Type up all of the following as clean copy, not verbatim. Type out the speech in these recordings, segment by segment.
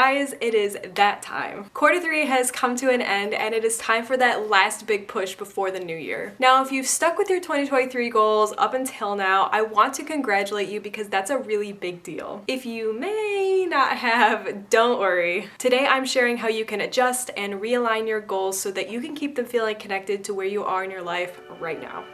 Guys, it is that time. Quarter 3 has come to an end and it is time for that last big push before the new year. Now, if you've stuck with your 2023 goals up until now, I want to congratulate you because that's a really big deal. If you may not have, don't worry. Today I'm sharing how you can adjust and realign your goals so that you can keep them feeling connected to where you are in your life right now.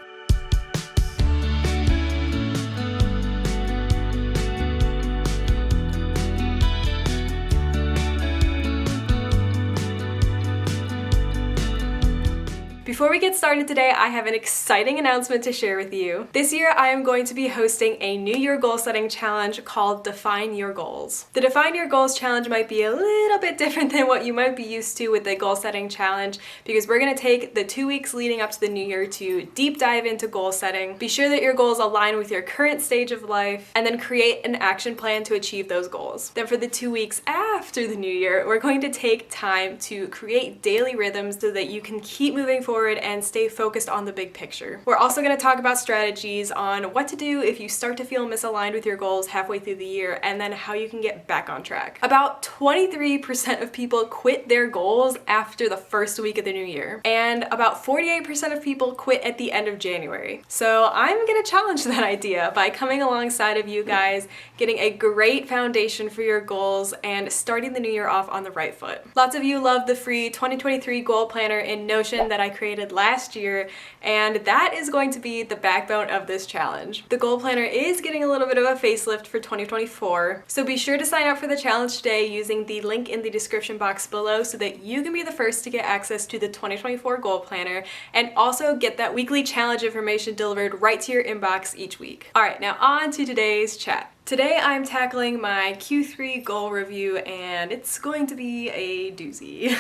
Before we get started today, I have an exciting announcement to share with you. This year, I am going to be hosting a New Year goal setting challenge called Define Your Goals. The Define Your Goals challenge might be a little bit different than what you might be used to with the goal setting challenge because we're going to take the 2 weeks leading up to the new year to deep dive into goal setting, be sure that your goals align with your current stage of life, and then create an action plan to achieve those goals. Then for the 2 weeks after the new year, we're going to take time to create daily rhythms so that you can keep moving forward and stay focused on the big picture. We're also going to talk about strategies on what to do if you start to feel misaligned with your goals halfway through the year, and then how you can get back on track. About 23% of people quit their goals after the first week of the new year, and about 48% of people quit at the end of January. So I'm going to challenge that idea by coming alongside of you guys, getting a great foundation for your goals, and starting the new year off on the right foot. Lots of you love the free 2023 goal planner in Notion that I created last year, and that is going to be the backbone of this challenge. The goal planner is getting a little bit of a facelift for 2024, so be sure to sign up for the challenge today using the link in the description box below so that you can be the first to get access to the 2024 goal planner and also get that weekly challenge information delivered right to your inbox each week. All right, now on to today's chat. Today I'm tackling my Q3 goal review and it's going to be a doozy.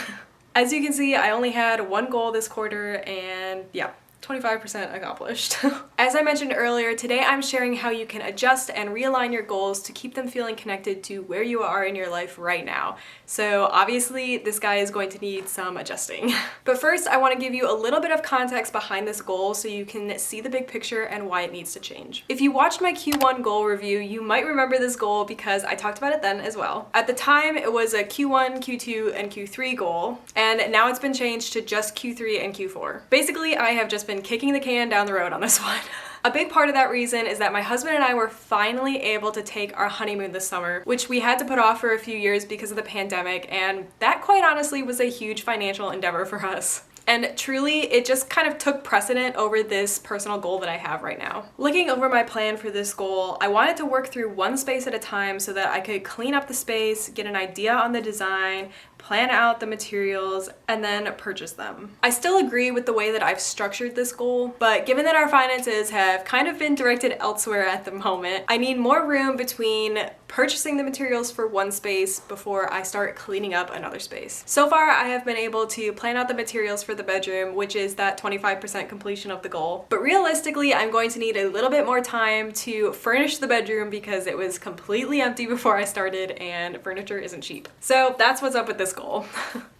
As you can see, I only had one goal this quarter and yeah, 25% accomplished. As I mentioned earlier, today I'm sharing how you can adjust and realign your goals to keep them feeling connected to where you are in your life right now. So obviously this guy is going to need some adjusting. But first I want to give you a little bit of context behind this goal so you can see the big picture and why it needs to change. If you watched my Q1 goal review, you might remember this goal because I talked about it then as well. At the time it was a Q1, Q2, and Q3 goal, and now it's been changed to just Q3 and Q4. Basically, I have just been kicking the can down the road on this one. A big part of that reason is that my husband and I were finally able to take our honeymoon this summer, which we had to put off for a few years because of the pandemic, and that quite honestly was a huge financial endeavor for us. And truly, it just kind of took precedent over this personal goal that I have right now. Looking over my plan for this goal, I wanted to work through one space at a time so that I could clean up the space, get an idea on the design, plan out the materials, and then purchase them. I still agree with the way that I've structured this goal, but given that our finances have kind of been directed elsewhere at the moment, I need more room between purchasing the materials for one space before I start cleaning up another space. So far, I have been able to plan out the materials for the bedroom, which is that 25% completion of the goal. But realistically, I'm going to need a little bit more time to furnish the bedroom because it was completely empty before I started and furniture isn't cheap. So that's what's up with this goal.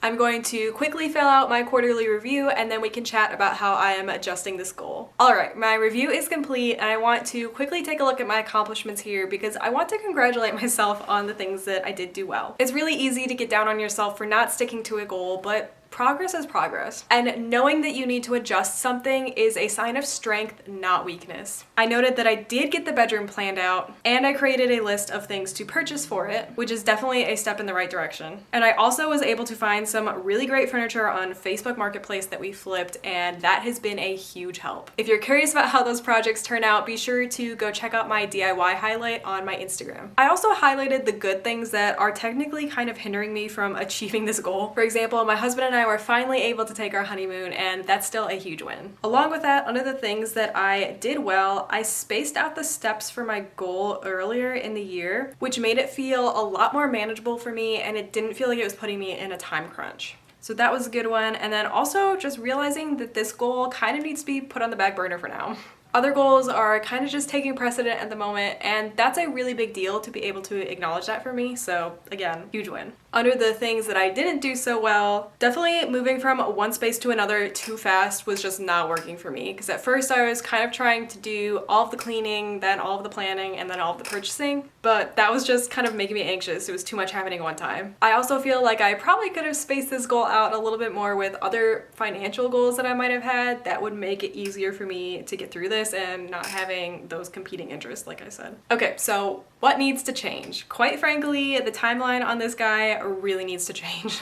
I'm going to quickly fill out my quarterly review and then we can chat about how I am adjusting this goal. Alright, my review is complete and I want to quickly take a look at my accomplishments here because I want to congratulate myself on the things that I did do well. It's really easy to get down on yourself for not sticking to a goal, but progress is progress. And knowing that you need to adjust something is a sign of strength, not weakness. I noted that I did get the bedroom planned out, and I created a list of things to purchase for it, which is definitely a step in the right direction. And I also was able to find some really great furniture on Facebook Marketplace that we flipped, and that has been a huge help. If you're curious about how those projects turn out, be sure to go check out my DIY highlight on my Instagram. I also highlighted the good things that are technically kind of hindering me from achieving this goal. For example, my husband and I were finally able to take our honeymoon, and that's still a huge win. Along with that, one of the things that I did well, I spaced out the steps for my goal earlier in the year, which made it feel a lot more manageable for me, and it didn't feel like it was putting me in a time crunch. So that was a good one. And then also just realizing that this goal kind of needs to be put on the back burner for now. Other goals are kind of just taking precedent at the moment, and that's a really big deal to be able to acknowledge that for me. So again, huge win. Under the things that I didn't do so well, definitely moving from one space to another too fast was just not working for me, because at first I was kind of trying to do all of the cleaning, then all of the planning, and then all of the purchasing, but that was just kind of making me anxious. It was too much happening at one time. I also feel like I probably could have spaced this goal out a little bit more with other financial goals that I might have had that would make it easier for me to get through this and not having those competing interests, like I said. Okay, so what needs to change? Quite frankly, the timeline on this guy really needs to change.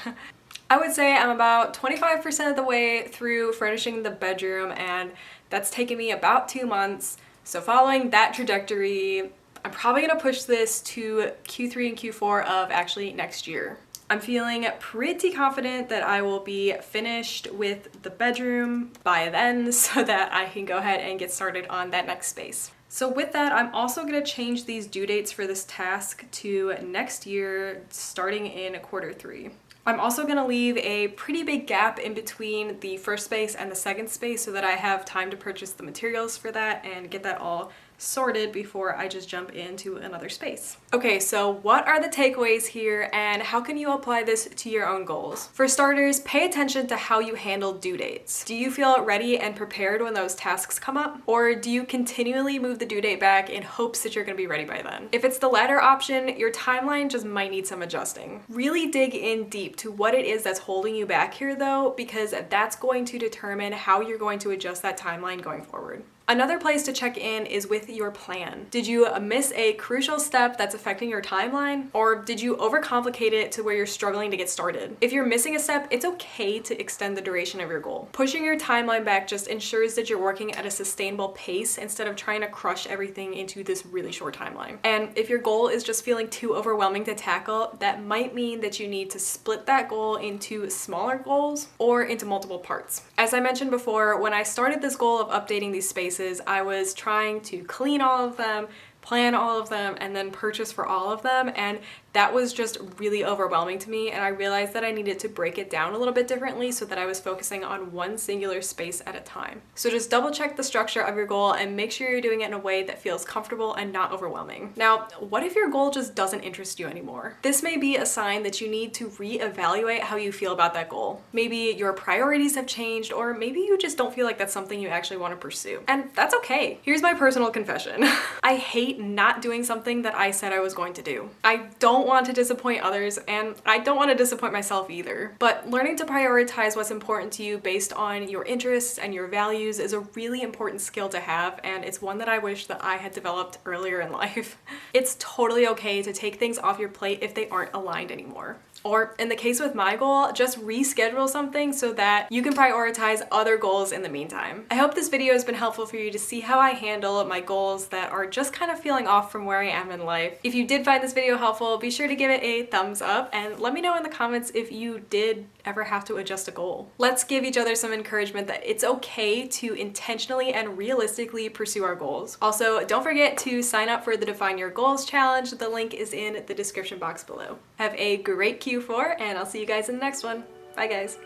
I would say I'm about 25% of the way through furnishing the bedroom, and that's taken me about 2 months. So following that trajectory, I'm probably gonna push this to Q3 and Q4 of actually next year. I'm feeling pretty confident that I will be finished with the bedroom by then so that I can go ahead and get started on that next space. So with that, I'm also going to change these due dates for this task to next year, starting in Q3. I'm also going to leave a pretty big gap in between the first space and the second space so that I have time to purchase the materials for that and get that all sorted before I just jump into another space. Okay, so what are the takeaways here and how can you apply this to your own goals? For starters, pay attention to how you handle due dates. Do you feel ready and prepared when those tasks come up? Or do you continually move the due date back in hopes that you're gonna be ready by then? If it's the latter option, your timeline just might need some adjusting. Really dig in deep to what it is that's holding you back here though, because that's going to determine how you're going to adjust that timeline going forward. Another place to check in is with your plan. Did you miss a crucial step that's affecting your timeline? Or did you overcomplicate it to where you're struggling to get started? If you're missing a step, it's okay to extend the duration of your goal. Pushing your timeline back just ensures that you're working at a sustainable pace instead of trying to crush everything into this really short timeline. And if your goal is just feeling too overwhelming to tackle, that might mean that you need to split that goal into smaller goals or into multiple parts. As I mentioned before, when I started this goal of updating these spaces, I was trying to clean all of them, plan all of them, and then purchase for all of them, and that was just really overwhelming to me, and I realized that I needed to break it down a little bit differently so that I was focusing on one singular space at a time. So just double check the structure of your goal and make sure you're doing it in a way that feels comfortable and not overwhelming. Now, what if your goal just doesn't interest you anymore? This may be a sign that you need to reevaluate how you feel about that goal. Maybe your priorities have changed, or maybe you just don't feel like that's something you actually want to pursue. And that's okay. Here's my personal confession. I hate not doing something that I said I was going to do. I don't want to disappoint others, and I don't want to disappoint myself either. But learning to prioritize what's important to you based on your interests and your values is a really important skill to have, and it's one that I wish that I had developed earlier in life. It's totally okay to take things off your plate if they aren't aligned anymore. Or in the case with my goal, just reschedule something so that you can prioritize other goals in the meantime. I hope this video has been helpful for you to see how I handle my goals that are just kind of feeling off from where I am in life. If you did find this video helpful, be sure to give it a thumbs up and let me know in the comments if you did ever have to adjust a goal. Let's give each other some encouragement that it's okay to intentionally and realistically pursue our goals. Also, don't forget to sign up for the Define Your Goals challenge. The link is in the description box below. Have a great Q4, and I'll see you guys in the next one. Bye guys.